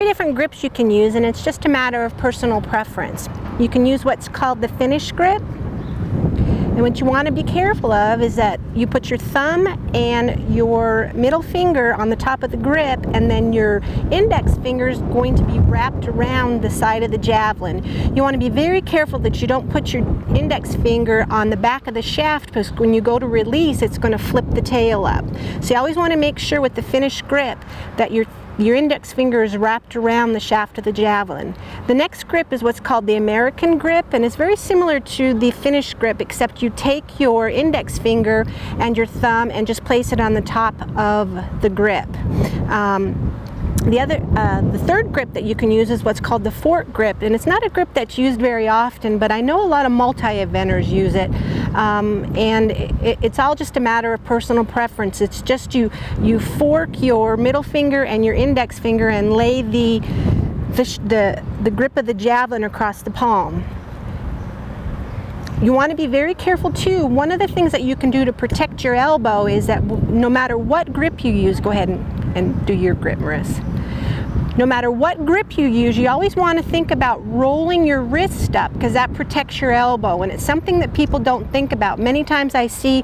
three different grips you can use, and it's just a matter of personal preference. You can use what's called the finish grip. And what you want to be careful of is that you put your thumb and your middle finger on the top of the grip, and then your index finger is going to be wrapped around the side of the javelin. You want to be very careful that you don't put your index finger on the back of the shaft, because when you go to release, it's going to flip the tail up. So you always want to make sure with the finish grip that your index finger is wrapped around the shaft of the javelin. The next grip is what's called the American grip, and it's very similar to the finish grip, except you take your index finger and your thumb and just place it on the top of the grip. The third grip that you can use is what's called the fork grip, and it's not a grip that's used very often, but I know a lot of multi-eventers use it, and it's all just a matter of personal preference. It's just you fork your middle finger and your index finger and lay the grip of the javelin across the palm. You want to be very careful too. One of the things that you can do to protect your elbow is that no matter what grip you use, go ahead and do your grip, Maris. No matter what grip you use, you always want to think about rolling your wrist up, because that protects your elbow, and it's something that people don't think about. Many times I see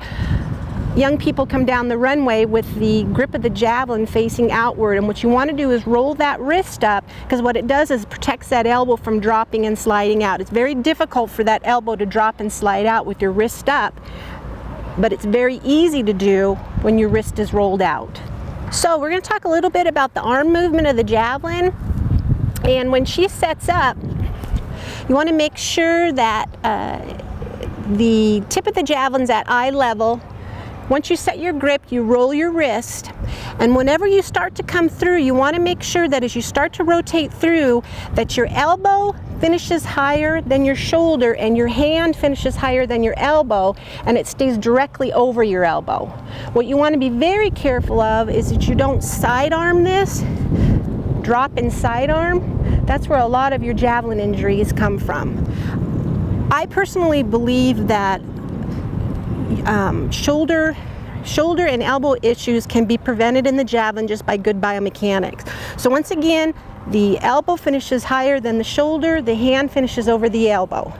young people come down the runway with the grip of the javelin facing outward, and what you want to do is roll that wrist up, because what it does is protects that elbow from dropping and sliding out. It's very difficult for that elbow to drop and slide out with your wrist up, but it's very easy to do when your wrist is rolled out. So we're going to talk a little bit about the arm movement of the javelin, and when she sets up, you want to make sure that the tip of the javelin's at eye level. Once you set your grip, you roll your wrist, and whenever you start to come through, you want to make sure that as you start to rotate through, that your elbow finishes higher than your shoulder and your hand finishes higher than your elbow, and it stays directly over your elbow. What you want to be very careful of is that you don't sidearm this, drop and sidearm. That's where a lot of your javelin injuries come from. I personally believe that shoulder and elbow issues can be prevented in the javelin just by good biomechanics. So once again, the elbow finishes higher than the shoulder, the hand finishes over the elbow.